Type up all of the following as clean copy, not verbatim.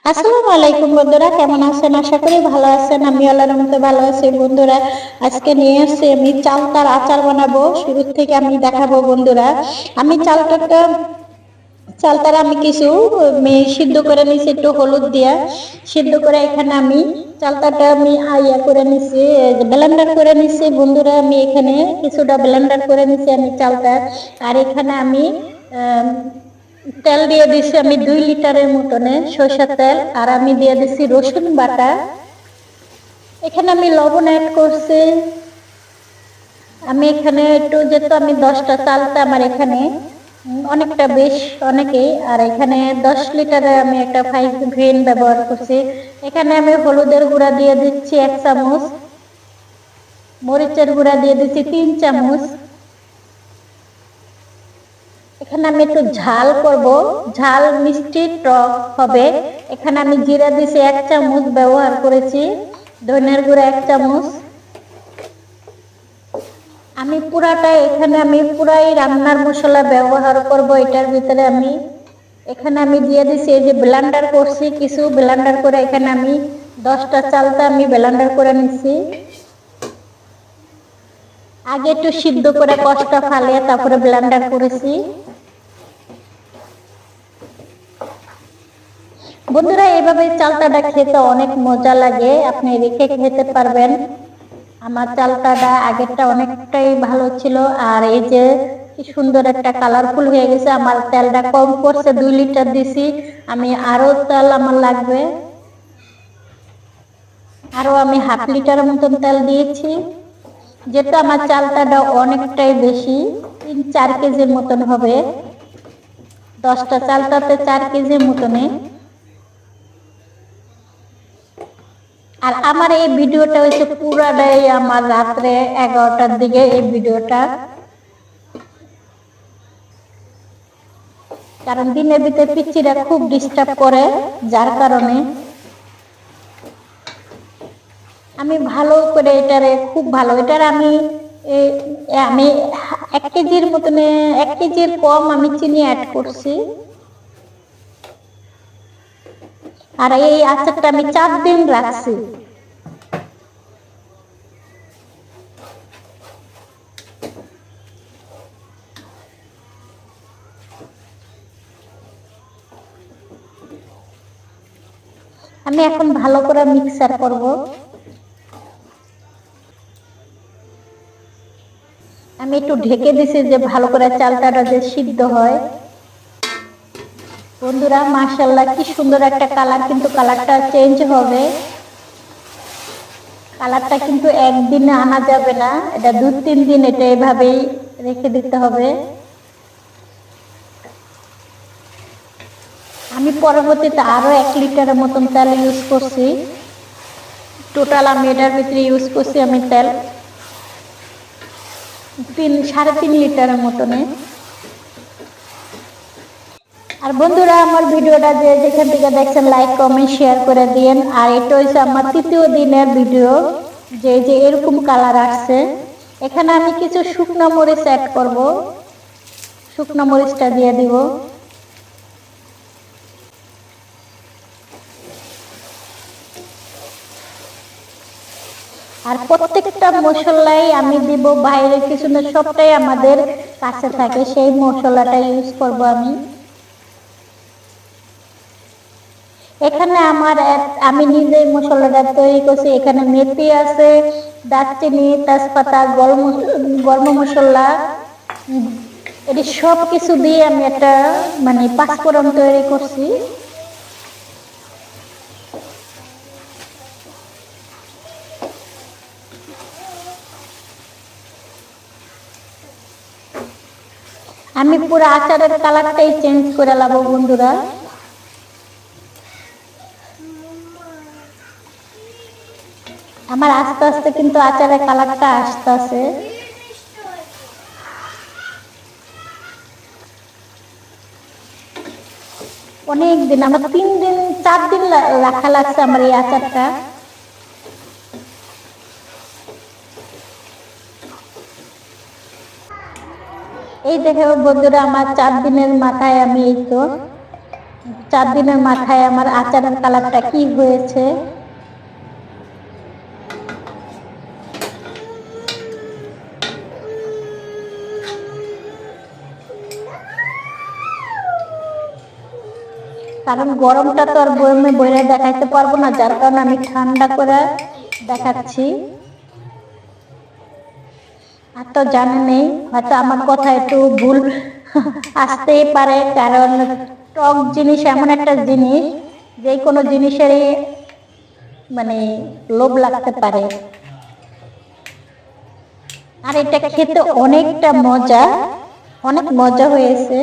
আসসালামু আলাইকুম বন্ধুরা, কেমন আছেন? আশা করি ভালো আছেন। আমি আল্লাহর রহমতে ভালো আছি বন্ধুরা। আজকে নিয়ে আসছি আমি চালতার আচার বানাবো। শুরু থেকে আমি দেখাবো বন্ধুরা। আমি চালতার আমি কিছু সিদ্ধ করে নিছি একটু হলুদ দিয়া। সিদ্ধ করে এখানে আমি চালতাটা আমি করে নিছি, ব্লেন্ডার করে নিছি বন্ধুরা। আমি এখানে কিছুটা ব্লেন্ডার করে নিছি আমি চালতা। আর এখানে আমি তেল দিয়ে দিছি আমি 2 লিটারের মতনে সরষের তেল। আর আমি দিয়ে দিছি রসুন বাটা। এখানে আমি লবণ অ্যাড করছি। আমি এখানে একটু যেহেতু আমি 10টা চালতা আমার এখানে অনেকটা বেশ অনেকেই। আর এখানে 10 লিটারে আমি একটা 5 গ্রেন ব্যবহার করছি। এখানে আমি হলুদের গুঁড়া দিয়ে দিচ্ছি 1 চামচ, মরিচের গুঁড়া দিয়ে দিচ্ছি 3 চামচ। এখানে আমি একটু ঝাল করব, ঝাল মিষ্টি টক হবে। এখানে আমি জিরা দিছি 1 চামচ ব্যবহার করেছি, ধনিয়ার গুঁড়া 1 চামচ। আমি পুরাই রান্নার মশলা ব্যবহার করব এটার ভিতরে। এখানে আমি দিয়ে দিছি এই যে ব্লেন্ডার করছি কিছু, ব্লেন্ডার করে এখানে আমি 10টা চালতা আমি ব্লেন্ডার করে নিছি। আগে একটু সিদ্ধ করে কষটা ফালিয়ে তারপরে ব্লেন্ডার করেছি বন্ধুরা। এইভাবে চালতাটা খেতে অনেক মজা লাগে, আপনি রেখে খেতে পারবেন। আমার চালতাটা আগেরটা অনেকটাই ভালো ছিল। আর এই যে কি সুন্দর একটা কালারফুল হয়ে গেছে। আমার তেলটা কম পড়ছে, 2 লিটার দিছি আমি, আরো তেল আমার লাগবে। আরো আমি হাফ লিটারের মতন তেল দিয়েছি, যেটা আমার চালতাটা অনেকটাই বেশি, 3-4 কেজির মতন হবে। 10টা চালতাতে 4 কেজির মতনে। আর আমার এই ভিডিওটা হচ্ছে পুরাটাই আমার রাত্রে 11টার দিকে এই ভিডিওটা, কারণ দিনের ভিতরে পিচ্চিরা খুব ডিস্টার্ব করে, যার কারণে আমি ভালো করে এটারে খুব ভালো এটার আমি 1 কেজির মতনে 1 কেজির কম আমি চিনি অ্যাড করছি। আর এই আচারটা আমি 4 দিন রাখছি। আমি এখন ভালো করে মিক্সার করব। আমি একটু ঢেকে দিছি যে ভালো করে চালতাটা যে সিদ্ধ হয়। বন্ধুরা মাশাআল্লাহ কি সুন্দর একটা কালার, কিন্তু কালারটা চেঞ্জ হবে। কালারটা কিন্তু একদিনে আনা যাবে না, এটা 2-3 দিন এটা এভাবেই রেখে দিতে হবে। আমি পরবর্তীতে আরো 1 লিটারের মতন তেল ইউজ করছি। টোটাল আমি এটার ভিতরে ইউজ করছি আমি তেল 3-3.5 লিটারের মতনে। আর বন্ধুরা আমার ভিডিওটা যে যেখান থেকে দেখছেন লাইক কমেন্ট শেয়ার করে দিন। আর এটা হচ্ছে আমার 3য় দিনের ভিডিও, যে এরকম কালার আসছে। এখানে আমি কিছু শুকনো মরিচ অ্যাড করব, শুকনো মরিচটা দিয়ে দিব। আর প্রত্যেকটা মশলাই আমি দিব, বাইরের কিছু না, সবটাই আমাদের কাছে থাকে, সেই মশলাটা ইউজ করব আমি। এখানে আমি নিজেই মশলাটা তৈরি করছি। এখানে মেথি আছে, দারচিনি, তেজপাতা, গরম মশলা, এটি সব কিছু দিয়ে আমি একটা পাঁচফোড়ন তৈরি করছি। আমি পুরো আচারের কালারটাই চেঞ্জ করে লাবো বন্ধুরা। আমার আস্তে আস্তে কিন্তু আচারের কালারটা আসতেছে। অনেক দিন, আমার 3-4 দিন রাখা লাগছে আমার এই আচারটা। এই দেখো বন্ধুরা, আমার 4 দিনের মাথায় আমি এই তো 4 দিনের মাথায় আমার আচারের কালারটা কি হয়েছে। কারণ গরমটা তো আর বয়মে বইরে দেখাইতে পারবো না, যার কারণে আমি ঠান্ডা করে দেখাচ্ছি। আর তো জানেনই, হয়তো আমার কথা একটু ভুল আসতেই পারে, কারণ টক জিনিস এমন একটা জিনিস যে কোনো জিনিসেরই মানে লোভ লাগতে পারে। আর এটা খেতে অনেকটা মজা, অনেক মজা হয়েছে।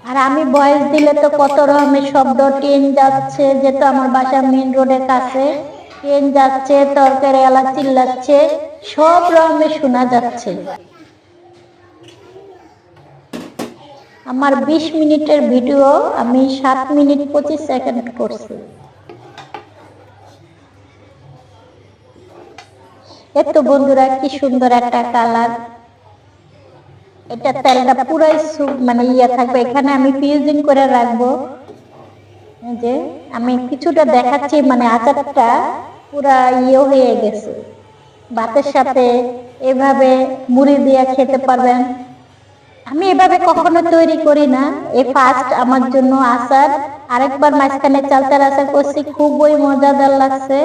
আর আমি ভয়েস দিলে তো কত রকমের শব্দ, ট্রেন যাচ্ছে, যেহেতু আমার বাসা মেইন রোডের কাছে, ট্রেন যাচ্ছে, তরকারি আলা চিল্লাচ্ছে, সব রকমের শোনা যাচ্ছে। আমার 20 মিনিটের ভিডিও আমি 7 মিনিট 25 সেকেন্ড করছি। এত বন্ধুরা কি সুন্দর একটা কালার। এটা তেলটা পুরাই মানে ইয়ে থাকবে, এখানে আমি ফ্রিজিং করে রাখবো। যে আমি কিছুটা দেখাচ্ছি, মানে আচারটা পুরা ইয়ে হয়ে গেছে। ভাতের সাথে এভাবে মুড়ি দিয়ে খেতে পারবেন। আমি এভাবে কখনো তৈরি করি না, এই ফার্স্ট আমার জন্য আচার। আরেকবার মাঝখানে চালতার আচার করছি, খুবই মজাদার লাগছে।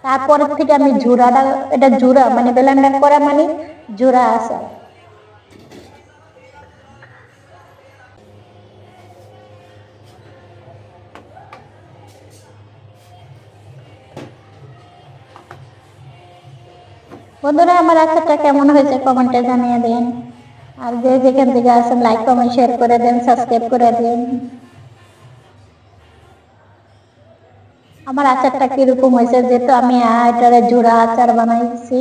তারপরের থেকে আমি ঝুরাটা, এটা ঝুরা মানে ব্লেন্ডার করা মানে ঝুরা আচার। বন্ধুরা আমার আচারটা কেমন হয়েছে কমেন্টে জানিয়ে দেন। আর যে যেখান থেকে আসেন লাইক কমেন্ট শেয়ার করে দেন, সাবস্ক্রাইব করে দেন। আমার আচারটা কিরকম হয়েছে, যেহেতু আমি এটারে জোড়া আচার বানাইছি,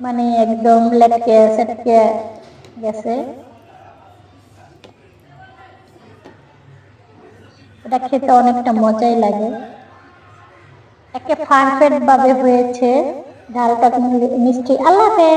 মানে একদম লেটকে সেটকে গেছে। এটা খেতে অনেকটা মজাই লাগে, একে পারফেক্ট ভাবে হয়েছে। ঝালটা মিষ্টি। আল্লাহ হাফেজ।